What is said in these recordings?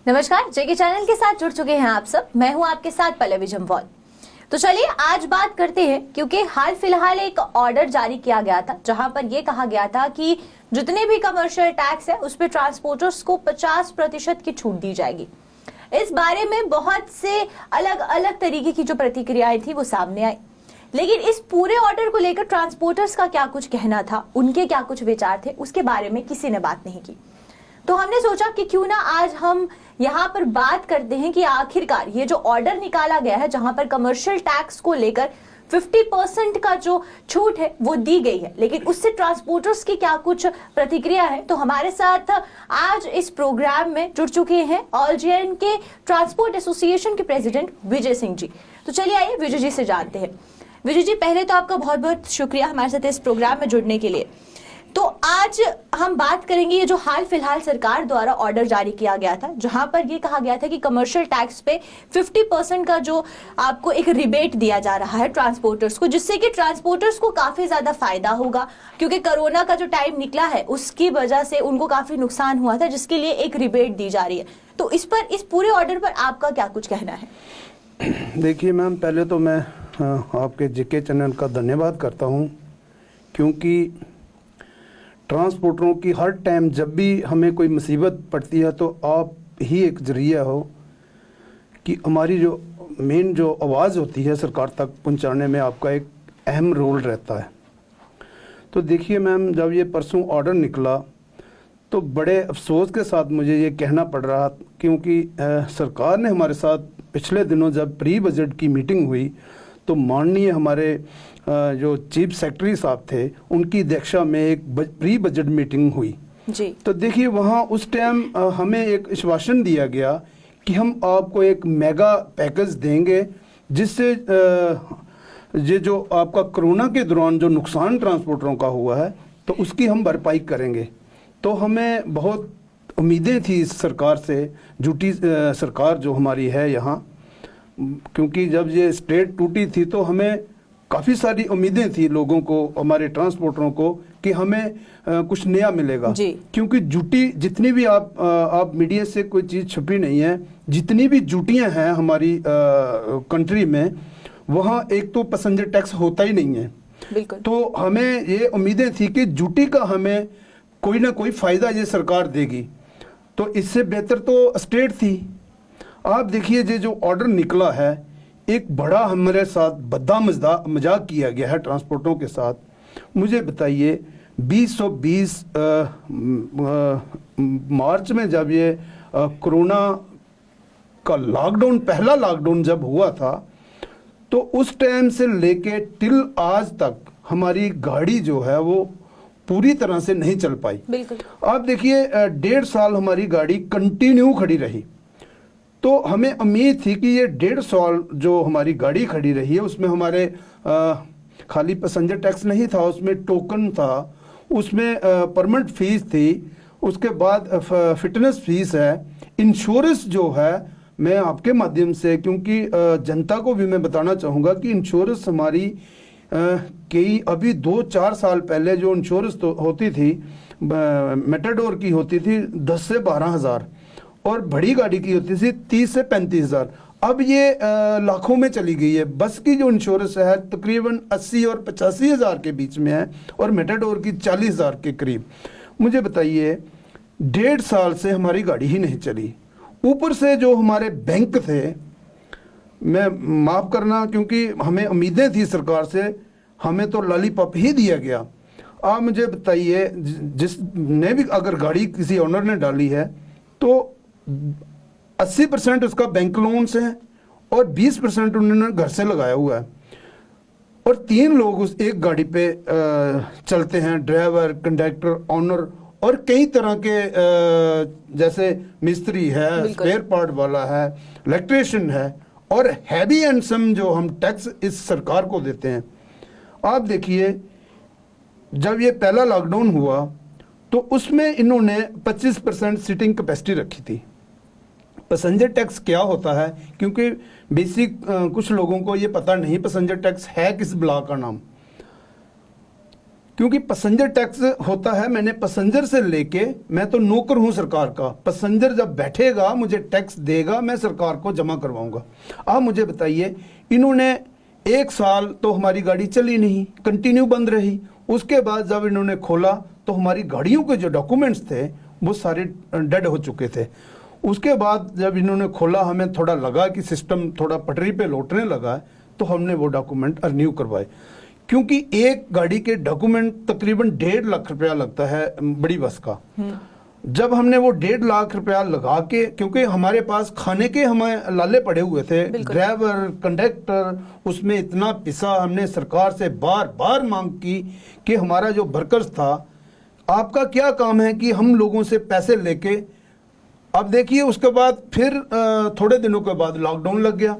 नमस्कार, जेके चैनल के साथ जुड़ चुके हैं आप सब। मैं हूं आपके साथ पल्लवी जम्वाल। तो चलिए आज बात करते हैं, क्योंकि हाल फिलहाल एक ऑर्डर जारी किया गया था जहां पर यह कहा गया था कि जितने भी कमर्शियल टैक्स है उस पर ट्रांसपोर्टर्स को 50% की छूट दी जाएगी। इस बारे में बहुत से अलग अलग तरीके की जो प्रतिक्रियाएं थी वो सामने आई, लेकिन इस पूरे ऑर्डर को लेकर ट्रांसपोर्टर्स का क्या कुछ कहना था, उनके क्या कुछ विचार थे, उसके बारे में किसी ने बात नहीं की। तो हमने सोचा कि क्यों ना आज हम यहाँ पर बात करते हैं कि आखिरकार ये जो ऑर्डर निकाला गया है जहां पर कमर्शियल टैक्स को लेकर 50% का जो छूट है वो दी गई है, लेकिन उससे ट्रांसपोर्टर्स की क्या कुछ प्रतिक्रिया है। तो हमारे साथ आज इस प्रोग्राम में जुड़ चुके हैं ऑल जेएंड के ट्रांसपोर्ट एसोसिएशन के प्रेसिडेंट विजय सिंह जी। तो चलिए आइए विजय जी से जानते हैं। विजय जी, पहले तो आपका बहुत बहुत शुक्रिया हमारे साथ इस प्रोग्राम में जुड़ने के लिए। तो आज हम बात करेंगे ये जो हाल फिलहाल सरकार द्वारा ऑर्डर जारी किया गया था जहां पर ये कहा गया था कि कमर्शियल टैक्स पे 50% का जो आपको एक रिबेट दिया जा रहा है ट्रांसपोर्टर्स को, जिससे कि ट्रांसपोर्टर्स को काफी ज्यादा फायदा होगा, क्योंकि कोरोना का जो टाइम निकला है उसकी वजह से उनको काफी नुकसान हुआ था, जिसके लिए एक रिबेट दी जा रही है। तो इस पूरे ऑर्डर पर आपका क्या कुछ कहना है? देखिए मैम, पहले तो मैं आपके जेके चैनल का धन्यवाद करता हूं, क्योंकि ट्रांसपोर्टरों की हर टाइम जब भी हमें कोई मुसीबत पड़ती है तो आप ही एक जरिया हो कि हमारी जो मेन जो आवाज़ होती है सरकार तक पहुंचाने में आपका एक अहम रोल रहता है। तो देखिए मैम, जब ये परसों ऑर्डर निकला तो बड़े अफसोस के साथ मुझे ये कहना पड़ रहा, क्योंकि सरकार ने हमारे साथ पिछले दिनों जब प्री बजट की मीटिंग हुई तो माननीय हमारे जो चीफ सेक्रेटरी साहब थे उनकी अध्यक्षता में एक प्री बजट मीटिंग हुई जी। तो देखिए वहाँ उस टाइम हमें एक आश्वासन दिया गया कि हम आपको एक मेगा पैकेज देंगे, जिससे ये जो आपका कोरोना के दौरान जो नुकसान ट्रांसपोर्टरों का हुआ है तो उसकी हम भरपाई करेंगे। तो हमें बहुत उम्मीदें थी इस सरकार से, झूठी सरकार जो हमारी है यहाँ, क्योंकि जब ये स्टेट टूटी थी तो हमें काफ़ी सारी उम्मीदें थी लोगों को, हमारे ट्रांसपोर्टरों को, कि हमें कुछ नया मिलेगा। क्योंकि झूठी जितनी भी आप मीडिया से कोई चीज़ छुपी नहीं है, जितनी भी झूठियाँ हैं हमारी कंट्री में, वहाँ एक तो पैसेंजर टैक्स होता ही नहीं है। बिल्कुल। तो हमें ये उम्मीदें थी कि झूठी का हमें कोई ना कोई फ़ायदा ये सरकार देगी, तो इससे बेहतर तो स्टेट थी। आप देखिए ये जो ऑर्डर निकला है, एक बड़ा हमारे साथ बद्दा मजाक किया गया है ट्रांसपोर्टरों के साथ। मुझे बताइए 2020 मार्च में जब ये कोरोना का लॉकडाउन, पहला लॉकडाउन जब हुआ था, तो उस टाइम से लेके टिल आज तक हमारी गाड़ी जो है वो पूरी तरह से नहीं चल पाई। बिल्कुल। आप देखिए 1.5 साल हमारी गाड़ी कंटिन्यू खड़ी रही। तो हमें उम्मीद थी कि ये 1.5 साल जो हमारी गाड़ी खड़ी रही है उसमें हमारे खाली पैसेंजर टैक्स नहीं था, उसमें टोकन था, उसमें परमिट फीस थी, उसके बाद फिटनेस फीस है, इंश्योरेंस जो है। मैं आपके माध्यम से, क्योंकि जनता को भी मैं बताना चाहूँगा कि इंश्योरेंस हमारी कई अभी 2-4 साल पहले जो इंश्योरेंस तो होती थी मेटाडोर की होती थी 10 से 12 हज़ार, और बड़ी गाड़ी की होती थी 30 से 35 हज़ार। अब ये लाखों में चली गई है। बस की जो इंश्योरेंस है तकरीबन 80 और 85 हज़ार के बीच में है, और मेटाडोर की 40 हज़ार के करीब। मुझे बताइए 1.5 साल से हमारी गाड़ी ही नहीं चली। ऊपर से जो हमारे बैंक थे, मैं माफ़ करना क्योंकि हमें उम्मीदें थी सरकार से, हमें तो लॉलीपॉप ही दिया गया। आप मुझे बताइए, जिसने भी अगर गाड़ी किसी ऑनर ने डाली है तो 80% उसका बैंक लोन से है और 20% उन्होंने घर से लगाया हुआ है, और 3 लोग उस एक गाड़ी पे चलते हैं, ड्राइवर, कंडक्टर, ऑनर, और कई तरह के जैसे मिस्त्री है, स्पेयर पार्ट वाला है, इलेक्ट्रिशियन है, और हैवी एंड सम जो हम टैक्स इस सरकार को देते हैं। आप देखिए जब ये पहला लॉकडाउन हुआ तो उसमें इन्होंने 25% सीटिंग कैपेसिटी रखी थी। पैसेंजर टैक्स क्या होता है, क्योंकि बेसिक कुछ लोगों को ये पता नहीं पैसेंजर टैक्स है किस ब्लॉक का नाम। क्योंकि पैसेंजर टैक्स होता है, मैंने पैसेंजर से लेके, मैं तो नौकर हूं सरकार का, पैसेंजर जब बैठेगा मुझे टैक्स देगा, मैं सरकार को जमा करवाऊंगा। आप मुझे बताइए, इन्होंने 1 साल तो हमारी गाड़ी चली नहीं, कंटिन्यू बंद रही। उसके बाद जब इन्होंने खोला तो हमारी गाड़ियों के जो डॉक्यूमेंट्स थे वो सारे डेड हो चुके थे। उसके बाद जब इन्होंने खोला, हमें थोड़ा लगा कि सिस्टम थोड़ा पटरी पे लौटने लगा है, तो हमने वो डॉक्यूमेंट रिन्यू करवाए। क्योंकि एक गाड़ी के डॉक्यूमेंट तकरीबन 1.5 लाख रुपया लगता है बड़ी बस का। जब हमने वो 1.5 लाख रुपया लगा के, क्योंकि हमारे पास खाने के हमें लाले पड़े हुए थे, ड्राइवर कंडक्टर, उसमें इतना पिसा, हमने सरकार से बार बार मांग की कि हमारा जो वर्कर्स था, आपका क्या काम है कि हम लोगों से पैसे लेके। अब देखिए उसके बाद फिर थोड़े दिनों के बाद लॉकडाउन लग गया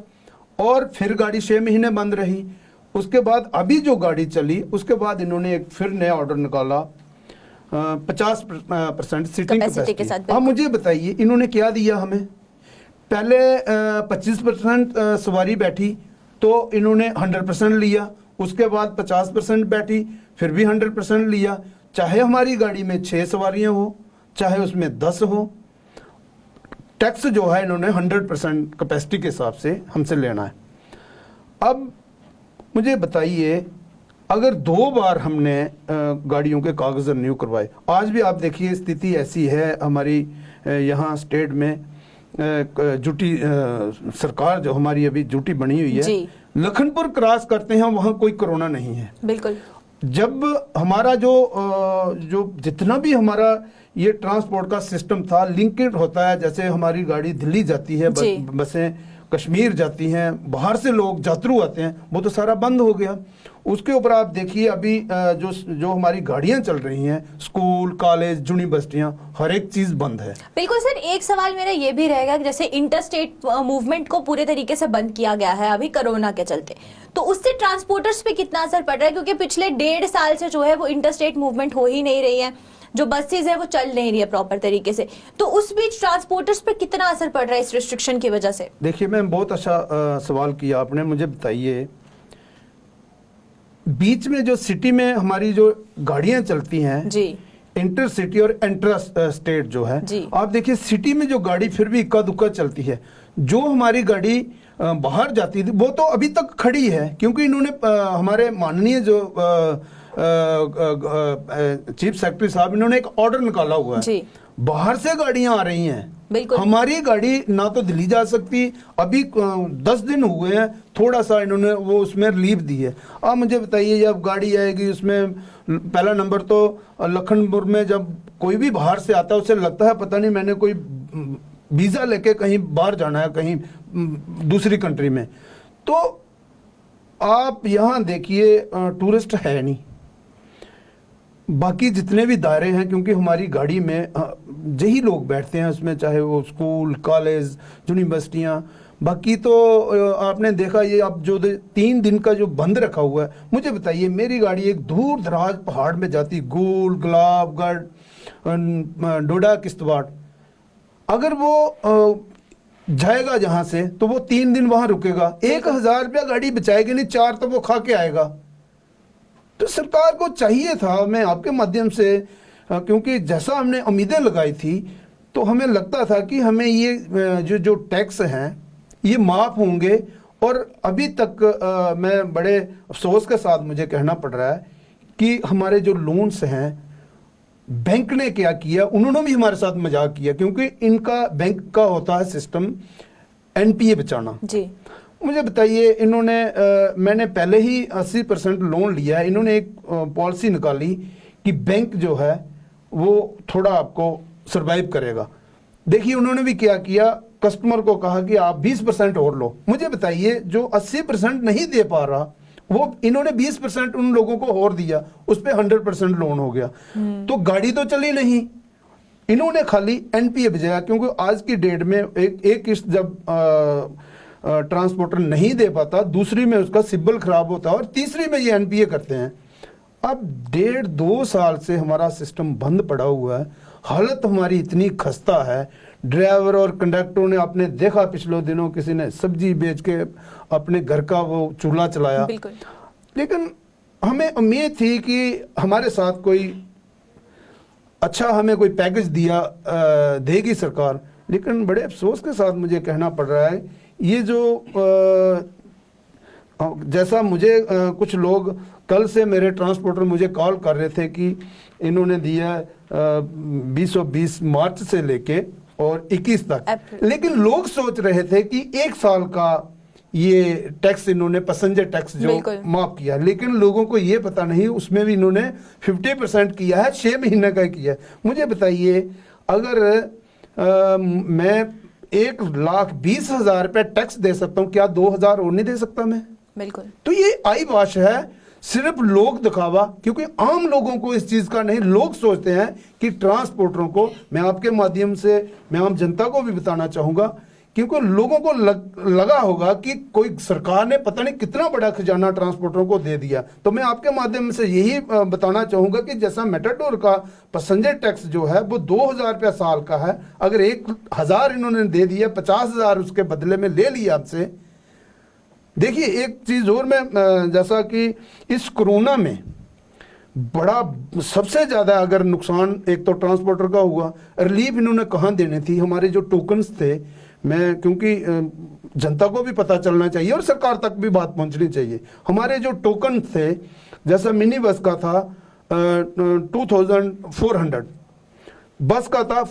और फिर गाड़ी 6 महीने बंद रही। उसके बाद अभी जो गाड़ी चली, उसके बाद इन्होंने एक फिर नया ऑर्डर निकाला 50% सीटिंग कैपेसिटी। अब मुझे बताइए इन्होंने क्या दिया हमें। पहले 25% सवारी बैठी तो इन्होंने 100% लिया, उसके बाद 50% बैठी फिर भी 100% लिया। चाहे हमारी गाड़ी में 6 सवारियां हो, चाहे उसमें 10 हो, टैक्स जो है इन्होंने 100% कैपेसिटी के हिसाब से हमसे लेना है। अब मुझे बताइए, अगर 2 बार हमने गाड़ियों के कागज रिन्यू करवाए, आज भी आप देखिए स्थिति ऐसी है हमारी यहाँ स्टेट में, जुटी सरकार जो हमारी अभी जुटी बनी हुई है, लखनपुर क्रॉस करते हैं वहाँ कोई कोरोना नहीं है। बिल्कुल। जब हमारा जो जितना भी हमारा ये ट्रांसपोर्ट का सिस्टम था, लिंकेड होता है, जैसे हमारी गाड़ी दिल्ली जाती है, बसें कश्मीर जाती हैं, बाहर से लोग यात्रु आते हैं, वो तो सारा बंद हो गया। उसके ऊपर आप देखिए अभी जो हमारी गाड़ियां चल रही हैं, स्कूल कॉलेज यूनिवर्सिटियां, हर एक चीज बंद है। बिल्कुल सर, एक सवाल मेरा ये भी रहेगा कि जैसे इंटरस्टेट मूवमेंट को पूरे तरीके से बंद किया गया है अभी कोरोना के चलते, तो उससे ट्रांसपोर्टर्स पे कितना असर पड़ रहा है? क्योंकि पिछले 1.5 साल से जो है वो इंटरस्टेट मूवमेंट हो ही नहीं रही है, जो बसेज है वो चल नहीं रही है प्रॉपर तरीके से, तो उस बीच ट्रांसपोर्टर्स पे कितना असर पड़ रहा है इस रिस्ट्रिक्शन की वजह से? देखिए मैम, बहुत अच्छा सवाल किया आपने। मुझे बताइए, बीच में जो सिटी में हमारी जो गाड़ियां चलती हैं जी, इंटर सिटी और इंट्रा स्टेट जो है, आप देखिए सिटी में जो गाड़ी फिर भी इक्का दुक्का चलती है, जो हमारी गाड़ी बाहर जाती थी वो तो अभी तक खड़ी है, क्योंकि इन्होंने हमारे माननीय जो चीफ सेक्रेटरी साहब, इन्होंने एक ऑर्डर निकाला हुआ है। बाहर से गाड़ियां आ रही हैं, हमारी गाड़ी ना तो दिल्ली जा सकती। अभी 10 दिन हुए हैं, थोड़ा सा इन्होंने वो उसमें रिलीफ दी है। अब मुझे बताइए, जब गाड़ी आएगी उसमें पहला नंबर तो लखनपुर में जब कोई भी बाहर से आता है उसे लगता है पता नहीं मैंने कोई वीजा लेके कहीं बाहर जाना है, कहीं दूसरी कंट्री में। तो आप यहाँ देखिए टूरिस्ट है नहीं, बाकी जितने भी दायरे हैं, क्योंकि हमारी गाड़ी में यही लोग बैठते हैं उसमें, चाहे वो स्कूल कॉलेज यूनिवर्सिटियाँ। बाकी तो आपने देखा ये अब जो 3 दिन का जो बंद रखा हुआ है, मुझे बताइए मेरी गाड़ी एक दूर दराज पहाड़ में जाती, गोल गुलाबगढ़ डोडा किश्तवाड़, अगर वो जाएगा जहां से तो वो 3 दिन वहां रुकेगा, 1000 रुपया गाड़ी बचाएगी नहीं, 4 तो वो खा के आएगा। तो सरकार को चाहिए था, मैं आपके माध्यम से, क्योंकि जैसा हमने उम्मीदें लगाई थी तो हमें लगता था कि हमें ये जो टैक्स हैं ये माफ होंगे। और अभी तक मैं बड़े अफसोस के साथ मुझे कहना पड़ रहा है कि हमारे जो लोन्स हैं, बैंक ने क्या किया, उन्होंने भी हमारे साथ मजाक किया, क्योंकि इनका बैंक का होता है सिस्टम एनपीए बचाना जी। मुझे बताइए, इन्होंने मैंने पहले ही 80% लोन लिया है, इन्होंने एक पॉलिसी निकाली कि बैंक जो है वो थोड़ा आपको सरवाइव करेगा। देखिए उन्होंने भी क्या किया, कस्टमर को कहा कि आप 20% और लो। मुझे बताइए, जो 80% नहीं दे पा रहा वो इन्होंने 20% उन लोगों को और दिया, उस पर 100% लोन हो गया। तो गाड़ी तो चली नहीं, इन्होंने खाली एनपीए भेजा, क्योंकि आज की डेट में एक किस्त जब ट्रांसपोर्टर नहीं दे पाता, दूसरी में उसका सिबिल खराब होता है और तीसरी में ये एनपीए करते हैं। अब 1.5-2 साल से हमारा सिस्टम बंद पड़ा हुआ है, हालत हमारी इतनी खस्ता है। ड्राइवर और कंडक्टरों ने, आपने देखा पिछले दिनों किसी ने सब्जी बेच के अपने घर का वो चूल्हा चलाया, लेकिन हमें उम्मीद थी कि हमारे साथ कोई अच्छा हमें कोई पैकेज देगी सरकार, लेकिन बड़े अफसोस के साथ मुझे कहना पड़ रहा है ये जो जैसा मुझे कुछ लोग कल से मेरे ट्रांसपोर्टर मुझे कॉल कर रहे थे कि इन्होंने दिया 2020 मार्च से लेके और 21 तक, लेकिन लोग सोच रहे थे कि 1 साल का ये टैक्स इन्होंने पैसेंजर टैक्स जो माफ किया, लेकिन लोगों को ये पता नहीं उसमें भी इन्होंने 50% किया है, 6 महीने का किया है। मुझे बताइए अगर मैं 1,20,000 रुपये टैक्स दे सकता हूँ, क्या 2,000 और नहीं दे सकता मैं? बिल्कुल। तो ये आई बात है, सिर्फ लोग दिखावा, क्योंकि आम लोगों को इस चीज का नहीं। लोग सोचते हैं कि ट्रांसपोर्टरों को, मैं आपके माध्यम से मैं आम जनता को भी बताना चाहूंगा, क्योंकि लोगों को लगा होगा कि कोई सरकार ने पता नहीं कितना बड़ा खजाना ट्रांसपोर्टरों को दे दिया। तो मैं आपके माध्यम से यही बताना चाहूंगा कि जैसा मेटाडोर का पैसेंजर टैक्स जो है वो 2,000 रुपया साल का है, अगर 1,000 इन्होंने दे दिया, 50,000 उसके बदले में ले लिया आपसे। देखिए एक चीज और, मैं जैसा कि इस कोरोना में बड़ा सबसे ज्यादा अगर नुकसान एक तो ट्रांसपोर्टर का हुआ, रिलीफ इन्होंने कहाँ देने थी, हमारे जो टोकन्स थे, मैं क्योंकि जनता को भी पता चलना चाहिए और सरकार तक भी बात पहुंचनी चाहिए। हमारे जो टोकन थे, जैसा मिनी बस का था 2,400, बस का था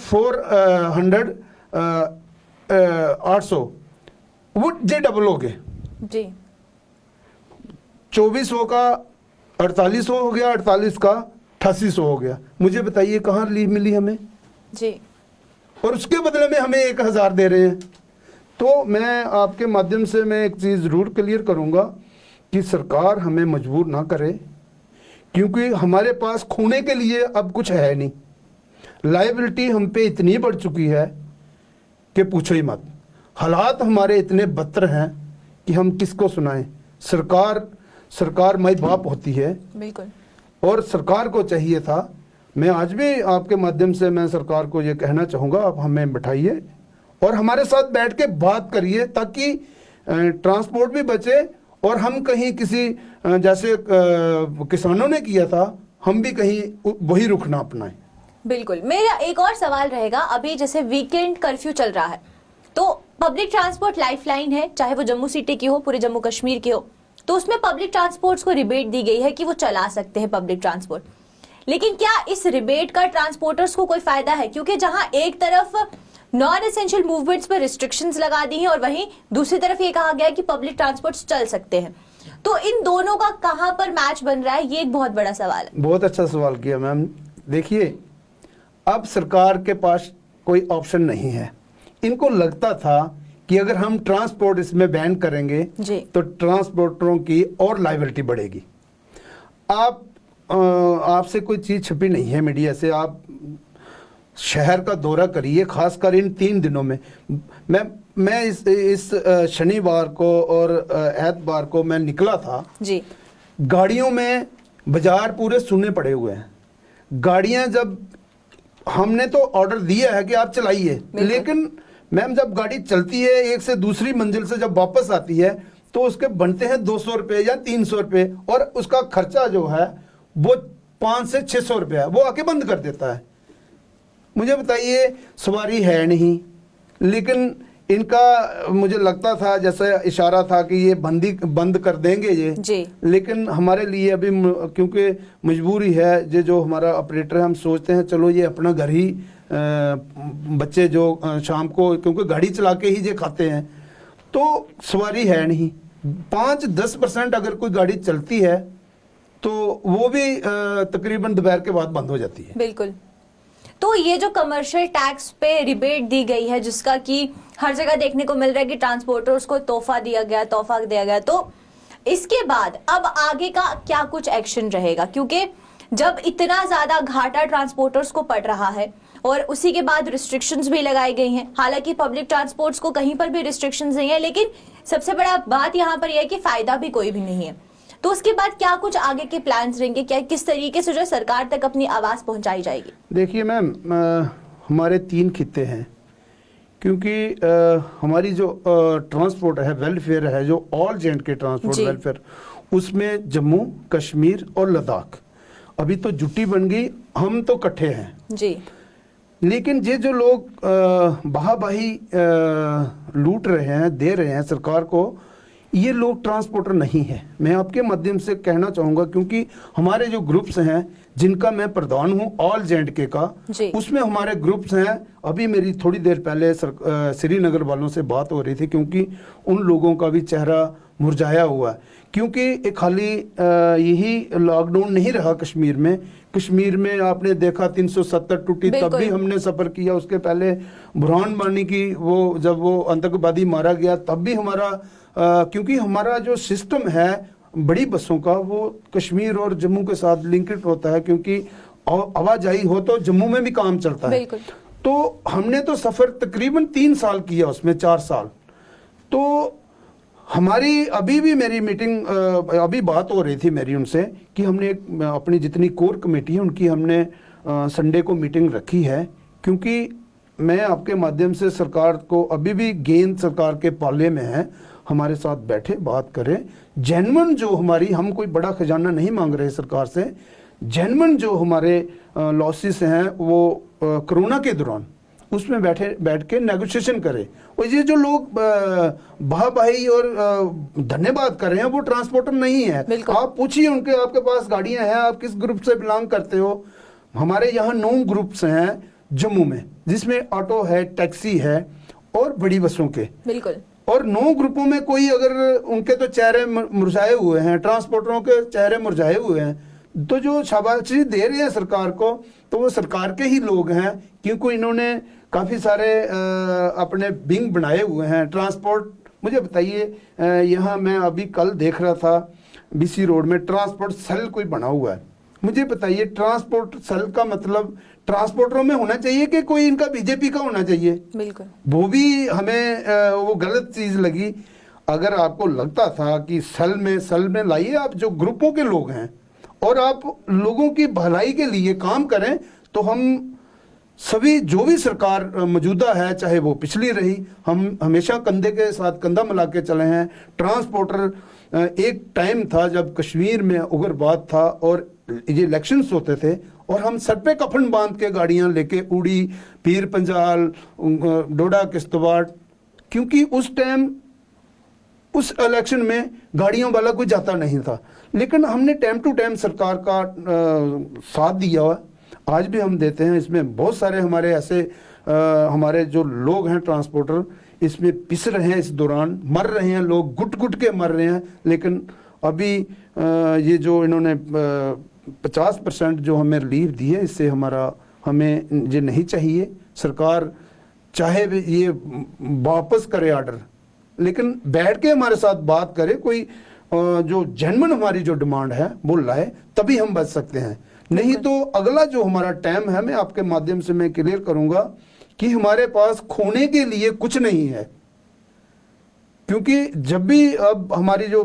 800, वो जे डबल हो गए जी, 2400 का 4800 हो गया, 48 का 8800 हो गया। मुझे बताइए कहाँ रिलीफ मिली हमें जी, और उसके बदले में हमें 1,000 दे रहे हैं। तो मैं आपके माध्यम से मैं एक चीज़ जरूर क्लियर करूंगा कि सरकार हमें मजबूर ना करे, क्योंकि हमारे पास खोने के लिए अब कुछ है नहीं। लायबिलिटी हम पे इतनी बढ़ चुकी है कि पूछो ही मत। हालात हमारे इतने बदतर हैं कि हम किसको सुनाएं। सरकार माई बाप होती है, बिल्कुल, और सरकार को चाहिए था, मैं आज भी आपके माध्यम से मैं सरकार को ये कहना चाहूँगा, आप हमें बैठाइए और हमारे साथ बैठ के बात करिए, ताकि ट्रांसपोर्ट भी बचे और हम कहीं किसी जैसे किसानों ने किया था, हम भी कहीं वही रुख ना अपनाएं। बिल्कुल। मेरा एक और सवाल रहेगा, अभी जैसे वीकेंड कर्फ्यू चल रहा है, तो पब्लिक ट्रांसपोर्ट लाइफलाइन है, चाहे वो जम्मू सिटी की हो, पूरे जम्मू कश्मीर की हो, तो उसमें पब्लिक ट्रांसपोर्ट्स को रिबेट दी गई है कि वो चला सकते हैं पब्लिक ट्रांसपोर्ट। लेकिन क्या इस रिबेट का ट्रांसपोर्टर्स को कोई फायदा है? क्योंकि जहां एक तरफ नॉन एसेंशियल मूवमेंट्स पर रिस्ट्रिक्शंस लगा दी हैं और वहीं दूसरी तरफ ये कहा गया है कि पब्लिक ट्रांसपोर्ट्स चल सकते हैं, तो इन दोनों का कहां पर मैच बन रहा है, ये एक बहुत बड़ा सवाल है। बहुत अच्छा सवाल किया मैम। देखिए अब सरकार के पास कोई ऑप्शन नहीं है। इनको लगता था कि अगर हम ट्रांसपोर्ट इसमें बैन करेंगे तो ट्रांसपोर्टरों की और लायबिलिटी बढ़ेगी। आपसे कोई चीज छुपी नहीं है मीडिया से, आप शहर का दौरा करिए, खासकर इन 3 दिनों में। मैं इस शनिवार को और एतवार को मैं निकला था जी, गाड़ियों में बाजार पूरे सुनने पड़े हुए हैं। गाड़ियां जब हमने तो ऑर्डर दिया है कि आप चलाइए, लेकिन मैम जब गाड़ी चलती है एक से दूसरी मंजिल से जब वापस आती है तो उसके बनते हैं 200 रुपये या 300 रुपये, और उसका खर्चा जो है वो 500 से 600 रुपया वो आके बंद कर देता है। मुझे बताइए सवारी है नहीं, लेकिन इनका मुझे लगता था जैसे इशारा था कि ये बंद कर देंगे ये जी। लेकिन हमारे लिए अभी क्योंकि मजबूरी है, जो हमारा ऑपरेटर है, हम सोचते हैं चलो ये अपना घर ही बच्चे जो शाम को क्योंकि गाड़ी चला के ही ये खाते हैं, तो सवारी है नहीं। 5-10% अगर कोई गाड़ी चलती है तो वो भी तकरीबन दोपहर के बाद बंद हो जाती है। बिल्कुल। तो ये जो कमर्शियल टैक्स पे रिबेट दी गई है, जिसका कि हर जगह देखने को मिल रहा है कि ट्रांसपोर्टर्स को तोहफा दिया गया, तो इसके बाद अब आगे का क्या कुछ एक्शन रहेगा? क्योंकि जब इतना ज्यादा घाटा ट्रांसपोर्टर्स को पड़ रहा है और उसी के बाद रिस्ट्रिक्शंस भी लगाई गई हैं, हालांकि पब्लिक ट्रांसपोर्ट्स को कहीं पर भी रिस्ट्रिक्शंस नहीं है, लेकिन सबसे बड़ा बात यहाँ पर यह है कि फायदा भी कोई भी नहीं है। तो उसके बाद क्या कुछ आगे के प्लान्स रहेंगे? क्या किस तरीके से जो सरकार तक अपनी आवाज पहुंचाई जाएगी? देखिए मैम, हमारे 3 खित्ते हैं, क्योंकि हमारी जो ट्रांसपोर्ट है, वेलफेयर है, जो ऑल जेंट के ट्रांसपोर्ट वेलफेयर, उसमें जम्मू कश्मीर और लद्दाख अभी तो जुट्टी बन गई, हम तो इकट्ठे हैं जी। लेकिन ये जो लोग बहाबाही लूट रहे हैं, दे रहे हैं सरकार को, ये लोग ट्रांसपोर्टर नहीं है। मैं आपके माध्यम से कहना चाहूँगा, क्योंकि हमारे जो ग्रुप्स हैं जिनका मैं प्रधान हूँ ऑल J&K का, उसमें हमारे ग्रुप्स हैं। अभी मेरी थोड़ी देर पहले श्रीनगर वालों से बात हो रही थी, क्योंकि उन लोगों का भी चेहरा मुरझाया हुआ है, क्योंकि एक खाली यही लॉकडाउन नहीं रहा कश्मीर में। कश्मीर में आपने देखा 370 टूटी, तब भी हमने सफ़र किया। उसके पहले बुरहान वानी की वो जब वो आतंकवादी मारा गया तब भी हमारा क्योंकि हमारा जो सिस्टम है बड़ी बसों का वो कश्मीर और जम्मू के साथ लिंक्ड होता है, क्योंकि आवाजाही हो तो जम्मू में भी काम चलता है। तो हमने तो सफ़र तकरीबन 3 साल किया, उसमें 4 साल। तो हमारी अभी भी मेरी मीटिंग अभी बात हो रही थी मेरी उनसे कि हमने अपनी जितनी कोर कमेटी है उनकी हमने संडे को मीटिंग रखी है, क्योंकि मैं आपके माध्यम से सरकार को अभी भी गेंद सरकार के पाले में है, हमारे साथ बैठे बात करें। जेन्युइन जो हमारी, हम कोई बड़ा खजाना नहीं मांग रहे सरकार से, जेन्युइन जो हमारे लॉसेस हैं वो कोरोना के दौरान उसमें बैठ के नेगोशिएशन करें। और ये जो लोग भाई और धन्यवाद कर रहे हैं वो ट्रांसपोर्टर नहीं है। आप पूछिए उनके, आपके पास गाड़ियां हैं, आप किस ग्रुप से बिलोंग करते हो। हमारे यहाँ 9 ग्रुप्स हैं जम्मू में, जिसमें ऑटो है, टैक्सी है और बड़ी बसों के। बिल्कुल। और 9 ग्रुपों में कोई अगर उनके तो चेहरे मुरझाए हुए हैं, ट्रांसपोर्टरों के चेहरे मुरझाए हुए हैं, तो जो शाबाशी दे रहे हैं सरकार को तो वो सरकार के ही लोग हैं, क्योंकि इन्होंने काफ़ी सारे अपने विंग बनाए हुए हैं ट्रांसपोर्ट। मुझे बताइए, यहाँ मैं अभी कल देख रहा था BC रोड में ट्रांसपोर्ट सेल कोई बना हुआ है। मुझे बताइए, ट्रांसपोर्ट सेल का मतलब ट्रांसपोर्टरों में होना चाहिए कि कोई इनका बीजेपी का होना चाहिए? बिल्कुल। वो भी हमें वो गलत चीज़ लगी। अगर आपको लगता था कि सेल में लाइए आप जो ग्रुपों के लोग हैं और आप लोगों की भलाई के लिए काम करें, तो हम सभी जो भी सरकार मौजूदा है, चाहे वो पिछली रही, हम हमेशा कंधे के साथ कंधा मिला के चले हैं। ट्रांसपोर्टर एक टाइम था जब कश्मीर में उग्रवाद था और ये इलेक्शंस होते थे और हम सर पे कफन बांध के गाड़ियां लेके उड़ी, पीर पंजाल, डोडा किश्तवाड़, क्योंकि उस टाइम उस इलेक्शन में गाड़ियों वाला कोई जाता नहीं था। लेकिन हमने टाइम टू टाइम सरकार का साथ दिया हुआ, आज भी हम देते हैं। इसमें बहुत सारे हमारे ऐसे हमारे जो लोग हैं ट्रांसपोर्टर, इसमें पिस रहे हैं, इस दौरान मर रहे हैं लोग, गुट के मर रहे हैं। लेकिन अभी ये जो इन्होंने 50% जो हमें रिलीफ दी है, इससे हमें ये नहीं चाहिए। सरकार चाहे ये वापस करे आर्डर, लेकिन बैठ के हमारे साथ बात करे, कोई जो जेन्युइन हमारी जो डिमांड है वो लाए, तभी हम बच सकते हैं। नहीं तो अगला जो हमारा टाइम है, मैं आपके माध्यम से मैं क्लियर करूंगा कि हमारे पास खोने के लिए कुछ नहीं है। क्योंकि जब भी अब हमारी जो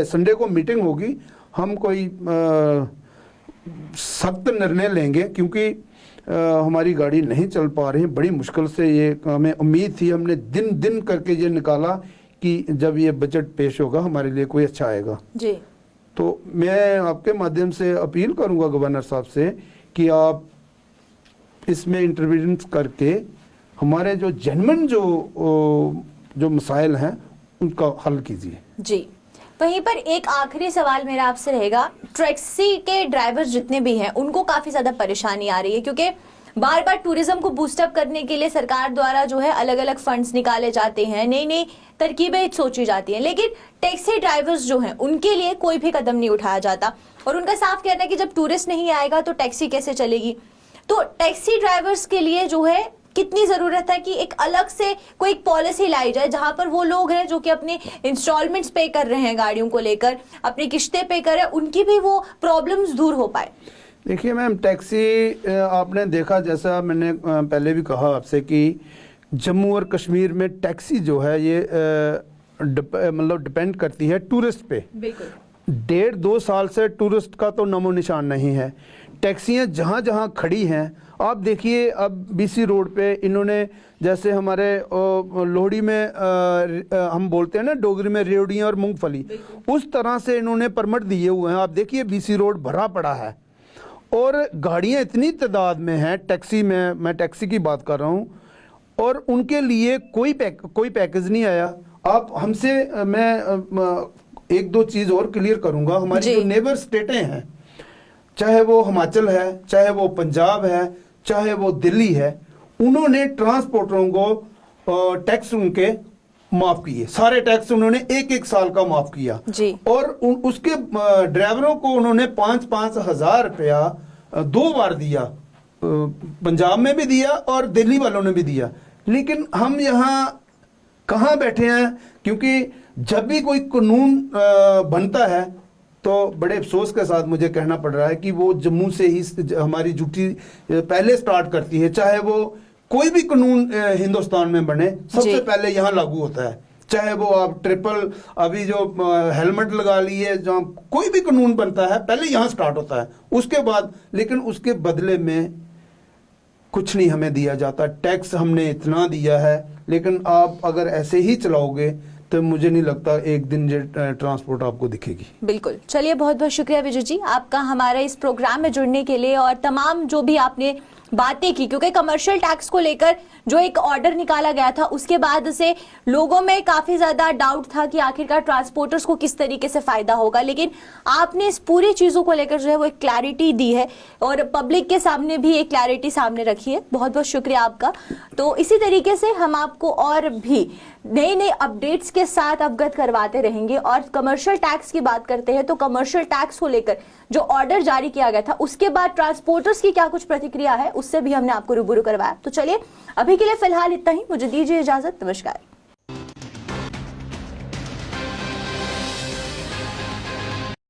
संडे को मीटिंग होगी, हम कोई सख्त निर्णय लेंगे, क्योंकि हमारी गाड़ी नहीं चल पा रही, बड़ी मुश्किल से ये हमें उम्मीद थी, हमने दिन करके ये निकाला कि जब ये बजट पेश होगा हमारे लिए कोई अच्छा आएगा जी। तो मैं आपके माध्यम से अपील करूंगा गवर्नर साहब से कि आप इसमें इंटरवेंशन करके हमारे जो जेन्युइन जो मसाइल हैं उनका हल कीजिए। जी। वहीं पर एक आखिरी सवाल मेरा आपसे रहेगा, टैक्सी के ड्राइवर्स जितने भी हैं उनको काफी ज्यादा परेशानी आ रही है, क्योंकि बार बार टूरिज्म को बूस्टअप करने के लिए सरकार द्वारा जो है अलग अलग फंड्स निकाले जाते हैं, नई नई तरकीबें सोची जाती हैं, लेकिन टैक्सी ड्राइवर्स जो हैं उनके लिए कोई भी कदम नहीं उठाया जाता। और उनका साफ कहना है कि जब टूरिस्ट नहीं आएगा तो टैक्सी कैसे चलेगी। तो टैक्सी ड्राइवर्स के लिए जो है कितनी जरूरत है कि एक अलग से कोई एक पॉलिसी लाई जाए, जहां पर वो लोग हैं जो कि अपने इंस्टॉलमेंट्स पे कर रहे हैं, गाड़ियों को लेकर अपनी किश्तें पे कर रहे हैं, उनकी भी वो प्रॉब्लम्स दूर हो पाए। देखिए मैम, टैक्सी आपने देखा, जैसा मैंने पहले भी कहा आपसे कि जम्मू और कश्मीर में टैक्सी जो है ये मतलब डिपेंड करती है टूरिस्ट पे। बिल्कुल। 1.5-2 साल से टूरिस्ट का तो नामो निशान नहीं है। टैक्सियां जहां जहां खड़ी हैं आप देखिए अब बीसी रोड पे इन्होंने जैसे हमारे लोहड़ी में हम बोलते हैं ना डोगरी में रेवड़ियाँ और मूंगफली, उस तरह से इन्होंने परमिट दिए हुए हैं। आप देखिए बीसी रोड भरा पड़ा है और गाड़ियाँ इतनी तादाद में हैं, टैक्सी में, मैं टैक्सी की बात कर रहा हूँ, और उनके लिए कोई पैकेज नहीं आया। आप हमसे मैं एक दो चीज़ और क्लियर करूँगा। हमारी जो नेबर स्टेटें हैं, चाहे वो हिमाचल है, चाहे वो पंजाब है, चाहे वो दिल्ली है, उन्होंने ट्रांसपोर्टरों को टैक्स उनके माफ किए, सारे टैक्स उन्होंने एक एक साल का माफ किया जी। और उसके ड्राइवरों को उन्होंने 5-5 हज़ार रुपया 2 बार दिया, पंजाब में भी दिया और दिल्ली वालों ने भी दिया। लेकिन हम यहाँ कहाँ बैठे हैं, क्योंकि जब भी कोई कानून बनता है तो बड़े अफसोस के साथ मुझे कहना पड़ रहा है कि वो जम्मू से ही हमारी ड्यूटी पहले स्टार्ट करती है। चाहे वो कोई भी कानून हिंदुस्तान में बने, सबसे पहले यहाँ लागू होता है। चाहे वो आप ट्रिपल अभी जो हेलमेट लगा लिए, जहाँ कोई भी कानून बनता है पहले यहाँ स्टार्ट होता है, उसके बाद, लेकिन उसके बदले में कुछ नहीं हमें दिया जाता। टैक्स हमने इतना दिया है, लेकिन आप अगर ऐसे ही चलाओगे तो मुझे नहीं लगता एक दिन ये ट्रांसपोर्ट आपको दिखेगी। बिल्कुल। चलिए, बहुत बहुत शुक्रिया विजय जी आपका हमारे इस प्रोग्राम में जुड़ने के लिए और तमाम जो भी आपने बातें की, क्योंकि कमर्शियल टैक्स को लेकर जो एक ऑर्डर निकाला गया था उसके बाद से लोगों में काफी ज्यादा डाउट था कि आखिरकार ट्रांसपोर्टर्स को किस तरीके से फायदा होगा, लेकिन आपने इस पूरी चीजों को लेकर जो है वो एक क्लैरिटी दी है और पब्लिक के सामने भी एक क्लैरिटी सामने रखी है। बहुत बहुत शुक्रिया आपका। तो इसी तरीके से हम आपको और भी नए नए अपडेट्स के साथ अवगत करवाते रहेंगे। और कमर्शियल टैक्स की बात करते हैं तो कमर्शियल टैक्स को लेकर जो ऑर्डर जारी किया गया था उसके बाद ट्रांसपोर्टर्स की क्या कुछ प्रतिक्रिया है उससे भी हमने आपको रूबरू करवाया। तो चलिए, अभी के लिए फिलहाल इतना ही, मुझे दीजिए इजाजत। नमस्कार।